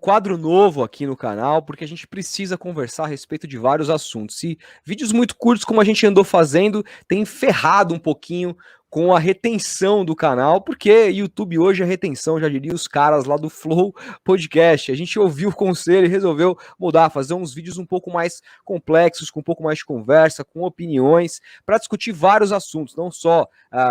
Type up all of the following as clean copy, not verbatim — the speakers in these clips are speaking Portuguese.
quadro novo aqui no canal, porque a gente precisa conversar a respeito de vários assuntos. E vídeos muito curtos, como a gente andou fazendo, tem ferrado um pouquinho com a retenção do canal, porque YouTube hoje é retenção, já diria os caras lá do Flow Podcast. A gente ouviu o conselho e resolveu mudar, fazer uns vídeos um pouco mais complexos, com um pouco mais de conversa, com opiniões, para discutir vários assuntos, não só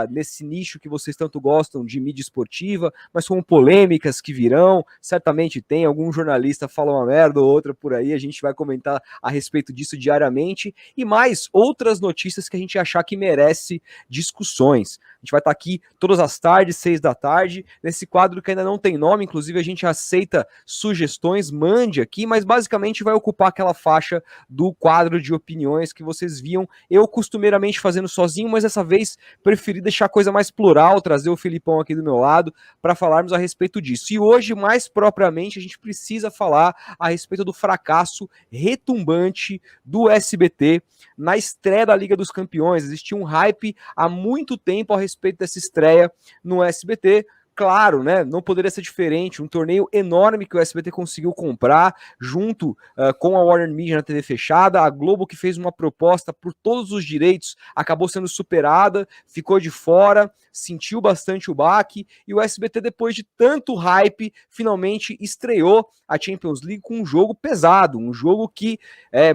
nesse nicho que vocês tanto gostam de mídia esportiva, mas com polêmicas que virão. Certamente tem algum jornalista fala uma merda ou outra por aí, a gente vai comentar a respeito disso diariamente, e mais outras notícias que a gente achar que merece discussões. A gente vai estar aqui todas as tardes, 6 da tarde, nesse quadro que ainda não tem nome, inclusive a gente aceita sugestões, mande aqui, mas basicamente vai ocupar aquela faixa do quadro de opiniões que vocês viam eu costumeiramente fazendo sozinho, mas dessa vez preferi deixar a coisa mais plural, trazer o Felipão aqui do meu lado para falarmos a respeito disso. E hoje, mais propriamente, a gente precisa falar a respeito do fracasso retumbante do SBT na estreia da Liga dos Campeões. Existia um hype há muito tempo a respeito dessa estreia no SBT. Claro, né? Não poderia ser diferente. Um torneio enorme que o SBT conseguiu comprar, junto com a Warner Media na TV fechada. A Globo, que fez uma proposta por todos os direitos, acabou sendo superada, ficou de fora, sentiu bastante o baque. E o SBT, depois de tanto hype, finalmente estreou a Champions League com um jogo pesado, um jogo que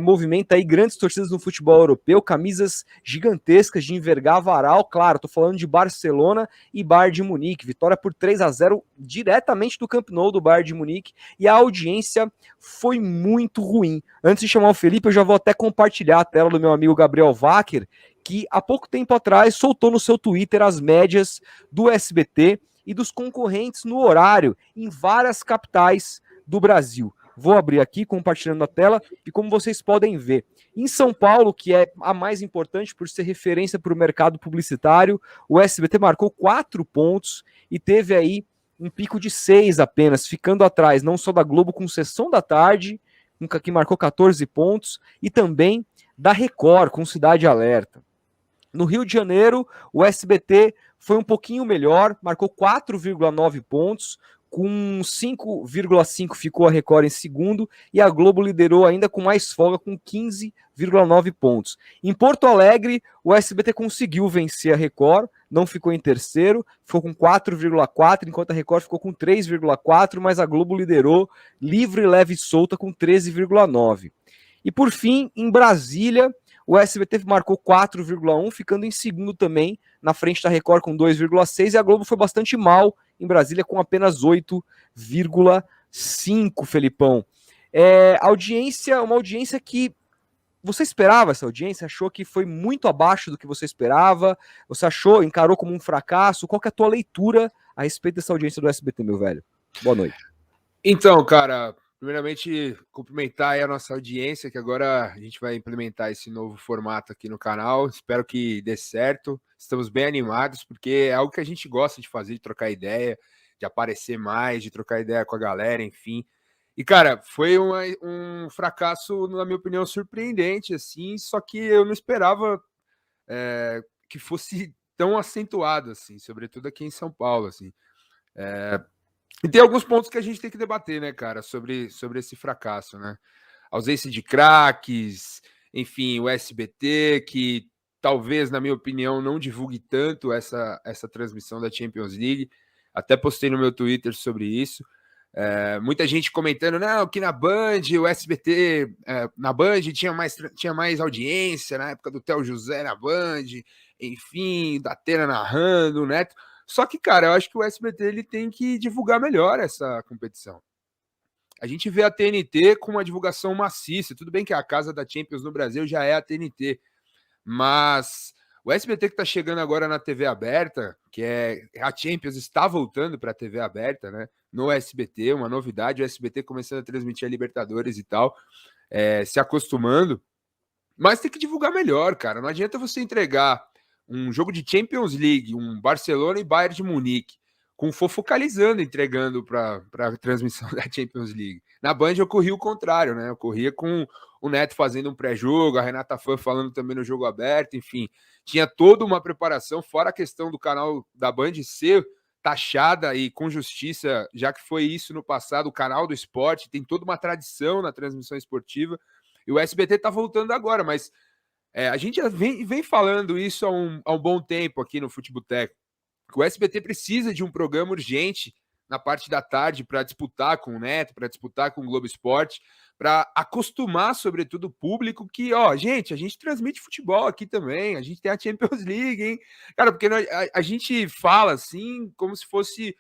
movimenta aí grandes torcidas no futebol europeu, camisas gigantescas de envergar varal. Claro, tô falando de Barcelona e Bayern de Munique. Vitória por 3-0 diretamente do Camp Nou do Bayern de Munique, e a audiência foi muito ruim. Antes de chamar o Felipe, eu já vou até compartilhar a tela do meu amigo Gabriel Wacker, que há pouco tempo atrás soltou no seu Twitter as médias do SBT e dos concorrentes no horário em várias capitais do Brasil. Vou abrir aqui, compartilhando a tela, e como vocês podem ver, em São Paulo, que é a mais importante por ser referência para o mercado publicitário, o SBT marcou 4 pontos e teve aí um pico de 6 apenas, ficando atrás não só da Globo com Sessão da Tarde, que marcou 14 pontos, e também da Record com Cidade Alerta. No Rio de Janeiro, o SBT foi um pouquinho melhor, marcou 4,9 pontos, com 5,5 ficou a Record em segundo, e a Globo liderou ainda com mais folga, com 15,9 pontos. Em Porto Alegre, o SBT conseguiu vencer a Record, não ficou em terceiro, ficou com 4,4, enquanto a Record ficou com 3,4, mas a Globo liderou livre, leve e solta com 13,9. E por fim, em Brasília, o SBT marcou 4,1, ficando em segundo também, na frente da Record com 2,6, e a Globo foi bastante mal em Brasília com apenas 8,5, Felipão. Uma audiência que você esperava essa audiência? Achou que foi muito abaixo do que você esperava? Você encarou como um fracasso? Qual que é a tua leitura a respeito dessa audiência do SBT, meu velho? Boa noite. Então, cara, primeiramente, cumprimentar aí a nossa audiência, que agora a gente vai implementar esse novo formato aqui no canal. Espero que dê certo. Estamos bem animados, porque é algo que a gente gosta de fazer, de trocar ideia, de aparecer mais, de trocar ideia com a galera, enfim. E, cara, foi um fracasso, na minha opinião, surpreendente, assim, só que eu não esperava que fosse tão acentuado, assim, sobretudo aqui em São Paulo, assim. E tem alguns pontos que a gente tem que debater, né, cara, sobre esse fracasso, né? Ausência de craques, enfim, o SBT, que talvez, na minha opinião, não divulgue tanto essa transmissão da Champions League. Até postei no meu Twitter sobre isso. Muita gente comentando, não, que na Band, o SBT, na Band tinha mais audiência, na época do Theo José na Band, enfim, da Atena narrando, né? Só que, cara, eu acho que o SBT ele tem que divulgar melhor essa competição. A gente vê a TNT com uma divulgação maciça. Tudo bem que a casa da Champions no Brasil já é a TNT, mas o SBT que está chegando agora na TV aberta, que a Champions está voltando para a TV aberta, né? No SBT, uma novidade, o SBT começando a transmitir a Libertadores e tal, se acostumando, mas tem que divulgar melhor, cara. Não adianta você entregar um jogo de Champions League, um Barcelona e Bayern de Munique, com o fofocalizando entregando para a transmissão da Champions League. Na Band ocorria o contrário, né? Ocorria com o Neto fazendo um pré-jogo, a Renata Fã falando também no jogo aberto, enfim. Tinha toda uma preparação, fora a questão do canal da Band ser taxada e com justiça, já que foi isso no passado, o canal do esporte tem toda uma tradição na transmissão esportiva, e o SBT está voltando agora, mas a gente já vem falando isso há um bom tempo aqui no Futeboteco. O SBT precisa de um programa urgente na parte da tarde para disputar com o Neto, para disputar com o Globo Esporte, para acostumar, sobretudo, o público que, ó, gente, a gente transmite futebol aqui também, a gente tem a Champions League, hein? Cara, porque a gente fala assim como se fosse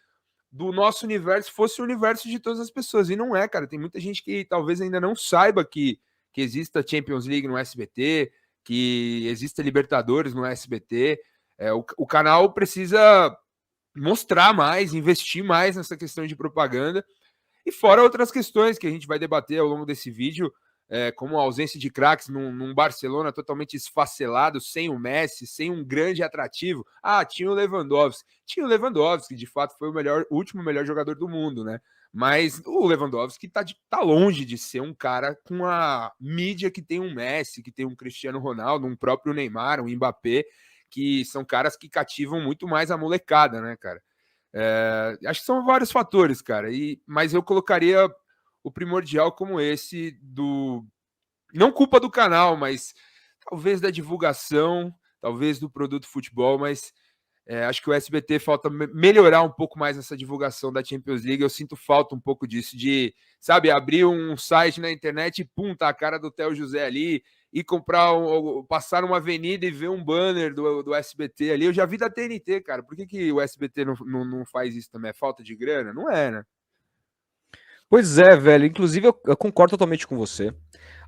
do nosso universo, fosse o universo de todas as pessoas, e não é, cara. Tem muita gente que talvez ainda não saiba que exista Champions League no SBT, que exista Libertadores no SBT. O canal precisa mostrar mais, investir mais nessa questão de propaganda, e fora outras questões que a gente vai debater ao longo desse vídeo, como a ausência de craques num Barcelona totalmente esfacelado, sem o Messi, sem um grande atrativo. Tinha o Lewandowski. Tinha o Lewandowski, que de fato foi o último melhor jogador do mundo, né? Mas o Lewandowski tá longe de ser um cara com a mídia que tem um Messi, que tem um Cristiano Ronaldo, um próprio Neymar, um Mbappé, que são caras que cativam muito mais a molecada, né, cara? Acho que são vários fatores, cara, mas eu colocaria o primordial como esse não culpa do canal, mas talvez da divulgação, talvez do produto futebol, mas acho que o SBT falta melhorar um pouco mais essa divulgação da Champions League. Eu sinto falta um pouco disso, de, sabe, abrir um site na internet e pum, tá a cara do Theo José ali, e passar numa avenida e ver um banner do SBT ali. Eu já vi da TNT, cara. Por que o SBT não faz isso também? É falta de grana? Não é, né? Pois é, velho. Inclusive, eu concordo totalmente com você.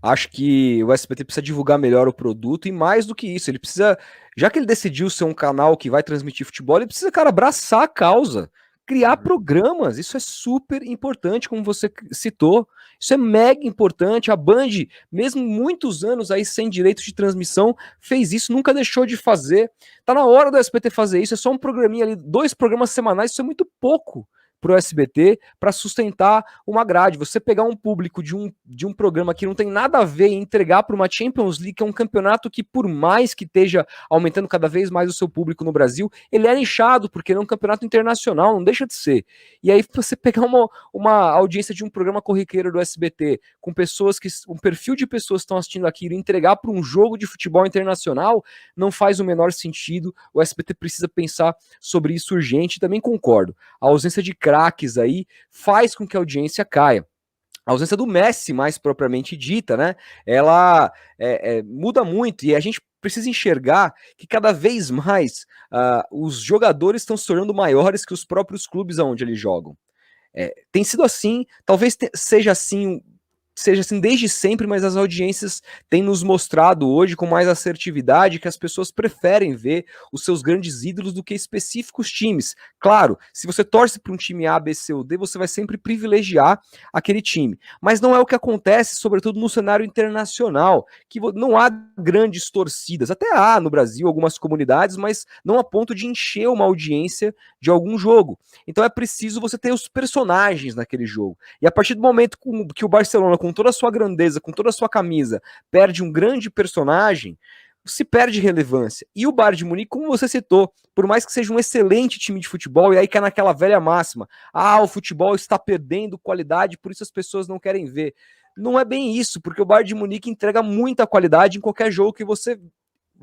Acho que o SBT precisa divulgar melhor o produto e mais do que isso, ele precisa, já que ele decidiu ser um canal que vai transmitir futebol, ele precisa, cara, abraçar a causa, criar programas. Isso é super importante, como você citou. Isso é mega importante. A Band, mesmo muitos anos aí sem direitos de transmissão, fez isso, nunca deixou de fazer. Tá na hora do SBT fazer isso. É só um programinha ali, 2 programas semanais, isso é muito pouco pro SBT para sustentar uma grade. Você pegar um público de um programa que não tem nada a ver e entregar para uma Champions League, que é um campeonato que, por mais que esteja aumentando cada vez mais o seu público no Brasil, ele é nichado, porque ele é um campeonato internacional, não deixa de ser. E aí você pegar uma audiência de um programa corriqueiro do SBT, com pessoas que, um perfil de pessoas que estão assistindo aquilo, e entregar para um jogo de futebol internacional, não faz o menor sentido. O SBT precisa pensar sobre isso urgente. Também concordo. A ausência de craques aí faz com que a audiência caia. A ausência do Messi, mais propriamente dita, né? Ela muda muito, e a gente precisa enxergar que cada vez mais os jogadores estão se tornando maiores que os próprios clubes aonde eles jogam. Tem sido assim, talvez seja assim desde sempre, mas as audiências têm nos mostrado hoje com mais assertividade que as pessoas preferem ver os seus grandes ídolos do que específicos times. Claro, se você torce para um time A, B, C ou D, você vai sempre privilegiar aquele time. Mas não é o que acontece, sobretudo no cenário internacional, que não há grandes torcidas. Até há no Brasil algumas comunidades, mas não a ponto de encher uma audiência de algum jogo. Então é preciso você ter os personagens naquele jogo. E a partir do momento que o Barcelona, com toda a sua grandeza, com toda a sua camisa, perde um grande personagem, se perde relevância. E o Bayern de Munique, como você citou, por mais que seja um excelente time de futebol, e aí cai naquela velha máxima, o futebol está perdendo qualidade, por isso as pessoas não querem ver. Não é bem isso, porque o Bayern de Munique entrega muita qualidade em qualquer jogo que você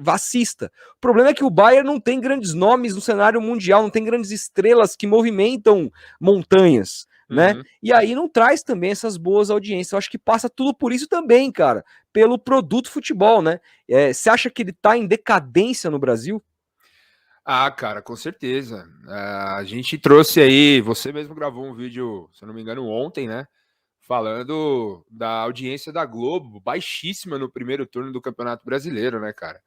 assista. O problema é que o Bayern não tem grandes nomes no cenário mundial, não tem grandes estrelas que movimentam montanhas, né? E aí não traz também essas boas audiências. Eu acho que passa tudo por isso também, cara, pelo produto futebol, né? Você acha que ele tá em decadência no Brasil? Cara, com certeza. A gente trouxe aí, você mesmo gravou um vídeo, se eu não me engano, ontem, né? Falando da audiência da Globo, baixíssima no primeiro turno do Campeonato Brasileiro, né, cara?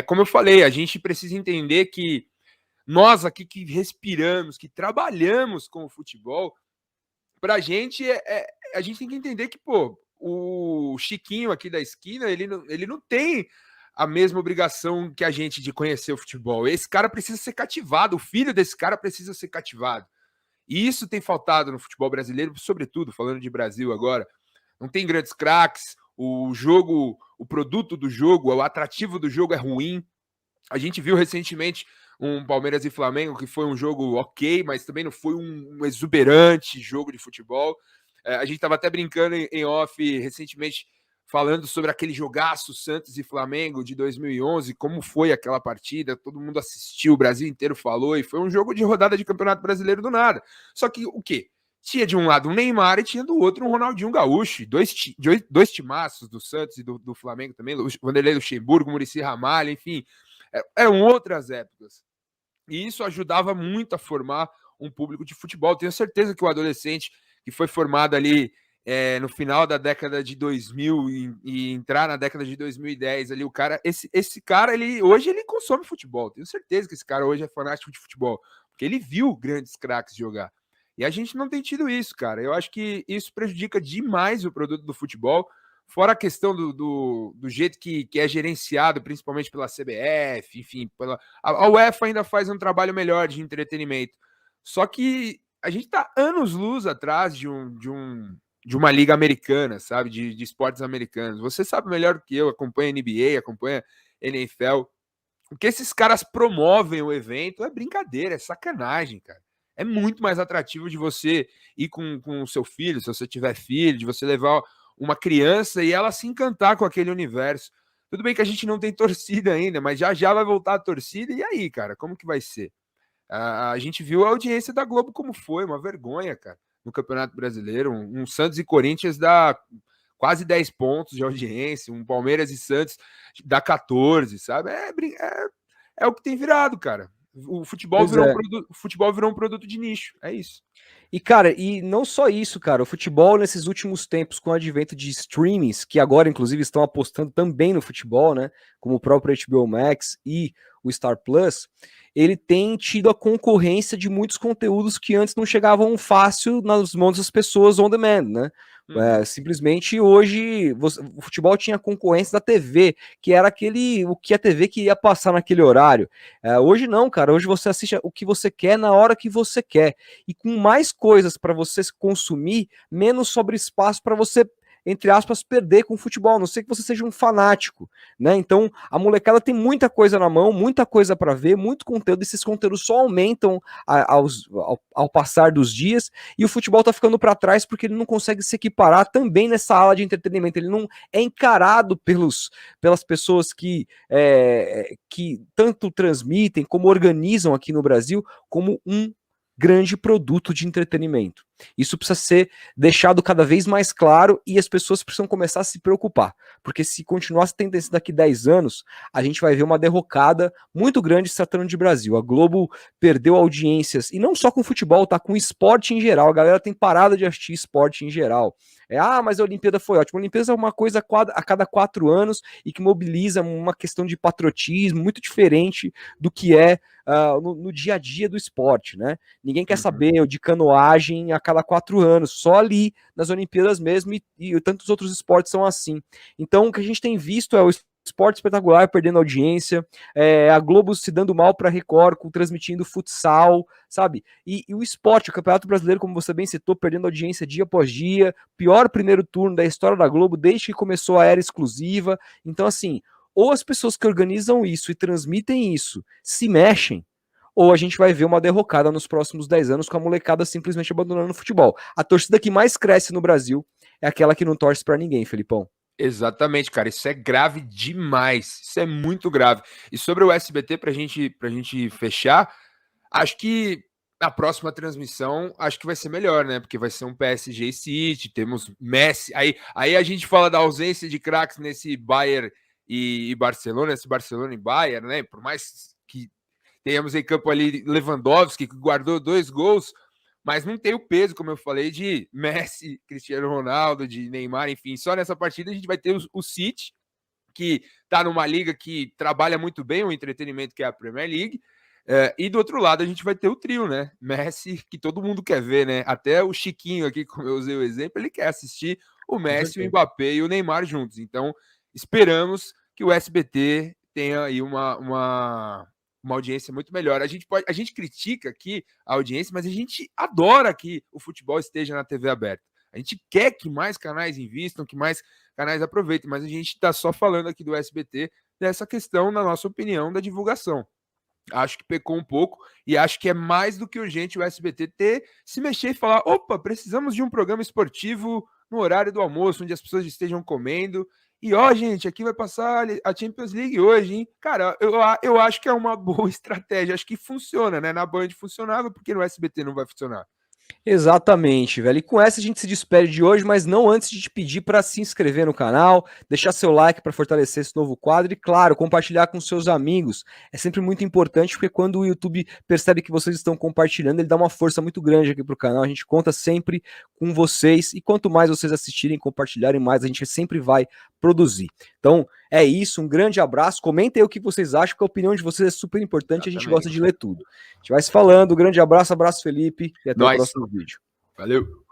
Como eu falei, a gente precisa entender que nós aqui que respiramos, que trabalhamos com o futebol, pra gente, a gente tem que entender que, pô, o Chiquinho aqui da esquina, ele não tem a mesma obrigação que a gente de conhecer o futebol. Esse cara precisa ser cativado, o filho desse cara precisa ser cativado. E isso tem faltado no futebol brasileiro, sobretudo, falando de Brasil agora. Não tem grandes craques, o jogo, o produto do jogo, o atrativo do jogo é ruim. A gente viu recentemente um Palmeiras e Flamengo, que foi um jogo ok, mas também não foi um exuberante jogo de futebol. A gente estava até brincando em off recentemente, falando sobre aquele jogaço Santos e Flamengo de 2011, como foi aquela partida, todo mundo assistiu, o Brasil inteiro falou, e foi um jogo de rodada de Campeonato Brasileiro do nada. Só que o quê? Tinha de um lado um Neymar e tinha do outro um Ronaldinho Gaúcho, dois timaços do Santos e do Flamengo também, Vanderlei Luxemburgo, Muricy Ramalho, enfim, eram outras épocas. E isso ajudava muito a formar um público de futebol. Tenho certeza que o adolescente que foi formado ali no final da década de 2000 e entrar na década de 2010 ali, o cara, esse cara, hoje ele consome futebol. Tenho certeza que esse cara hoje é fanático de futebol, porque ele viu grandes craques jogar. E a gente não tem tido isso, cara. Eu acho que isso prejudica demais o produto do futebol, fora a questão do jeito que é gerenciado, principalmente pela CBF, enfim, a UEFA ainda faz um trabalho melhor de entretenimento. Só que a gente está anos-luz atrás de uma liga americana, sabe? De esportes americanos. Você sabe melhor do que eu, acompanha NBA, acompanha NFL. O que esses caras promovem o evento é brincadeira, é sacanagem, cara. É muito mais atrativo de você ir com o seu filho, se você tiver filho, de você levar uma criança e ela se encantar com aquele universo. Tudo bem que a gente não tem torcida ainda, mas já já vai voltar a torcida. E aí, cara, como que vai ser? A gente viu a audiência da Globo como foi, uma vergonha, cara, no Campeonato Brasileiro. Um Santos e Corinthians dá quase 10 pontos de audiência, um Palmeiras e Santos dá 14, sabe? É o que tem virado, cara. O futebol Pois virou é. o futebol virou um produto de nicho, é isso. E, cara, e não só isso, cara, o futebol nesses últimos tempos, com o advento de streamings, que agora, inclusive, estão apostando também no futebol, né, como o próprio HBO Max e o Star Plus, ele tem tido a concorrência de muitos conteúdos que antes não chegavam fácil nas mãos das pessoas on demand, né? Simplesmente hoje o futebol tinha concorrência da TV, que era o que a TV queria passar naquele horário. Hoje não, cara. Hoje você assiste o que você quer na hora que você quer. E com mais coisas para você consumir, menos sobre espaço para você, entre aspas, perder com o futebol, a não ser que você seja um fanático, né? Então, a molecada tem muita coisa na mão, muita coisa para ver, muito conteúdo, esses conteúdos só aumentam ao passar dos dias, e o futebol tá ficando para trás porque ele não consegue se equiparar também nessa ala de entretenimento, ele não é encarado pelas pessoas que tanto transmitem, como organizam aqui no Brasil, como um grande produto de entretenimento. Isso precisa ser deixado cada vez mais claro e as pessoas precisam começar a se preocupar, porque se continuar essa tendência daqui 10 anos, a gente vai ver uma derrocada muito grande se tratando de Brasil. A Globo perdeu audiências, e não só com futebol, tá? Com esporte em geral. A galera tem parado de assistir esporte em geral. Mas a Olimpíada foi ótima. A Olimpíada é uma coisa a cada 4 anos e que mobiliza uma questão de patriotismo muito diferente do que é no dia a dia do esporte, né? Ninguém quer saber de canoagem a cada 4 anos, só ali nas Olimpíadas mesmo, e tantos outros esportes são assim. Então, o que a gente tem visto é o esporte espetacular perdendo audiência, a Globo se dando mal para a Record, transmitindo futsal, sabe? E o esporte, o Campeonato Brasileiro, como você bem citou, perdendo audiência dia após dia, pior primeiro turno da história da Globo desde que começou a era exclusiva. Então, assim, ou as pessoas que organizam isso e transmitem isso se mexem, ou a gente vai ver uma derrocada nos próximos 10 anos com a molecada simplesmente abandonando o futebol. A torcida que mais cresce no Brasil é aquela que não torce para ninguém, Felipão. Exatamente, cara. Isso é grave demais. Isso é muito grave. E sobre o SBT, pra gente fechar, acho que a próxima transmissão acho que vai ser melhor, né? Porque vai ser um PSG e City, temos Messi. Aí a gente fala da ausência de craques nesse Bayern e Barcelona, esse Barcelona e Bayern, né? Por mais que tenhamos em campo ali Lewandowski, que guardou 2 gols, mas não tem o peso, como eu falei, de Messi, Cristiano Ronaldo, de Neymar, enfim. Só nessa partida a gente vai ter o City, que está numa liga que trabalha muito bem o entretenimento, que é a Premier League. E do outro lado a gente vai ter o trio, né? Messi, que todo mundo quer ver, né? Até o Chiquinho aqui, como eu usei o exemplo, ele quer assistir o Messi, o Mbappé e o Neymar juntos. Então, esperamos que o SBT tenha aí uma audiência muito melhor. A gente critica aqui a audiência, mas a gente adora que o futebol esteja na TV aberta. A gente quer que mais canais invistam, que mais canais aproveitem, mas a gente está só falando aqui do SBT dessa questão, na nossa opinião, da divulgação. Acho que pecou um pouco e acho que é mais do que urgente o SBT se mexer e falar: opa, precisamos de um programa esportivo no horário do almoço, onde as pessoas estejam comendo. E ó, gente, aqui vai passar a Champions League hoje, hein? Cara, eu acho que é uma boa estratégia. Acho que funciona, né? Na Band funcionava, porque no SBT não vai funcionar. Exatamente, velho. E com essa a gente se despede de hoje, mas não antes de te pedir para se inscrever no canal, deixar seu like para fortalecer esse novo quadro e, claro, compartilhar com seus amigos. É sempre muito importante, porque quando o YouTube percebe que vocês estão compartilhando, ele dá uma força muito grande aqui pro canal. A gente conta sempre com vocês e quanto mais vocês assistirem e compartilharem, mais a gente sempre vai produzir. Então, é isso, um grande abraço. Comentem aí o que vocês acham, porque a opinião de vocês é super importante. Exatamente. A gente gosta de ler tudo. A gente vai se falando, um grande abraço, abraço Felipe, e até o próximo vídeo. Valeu!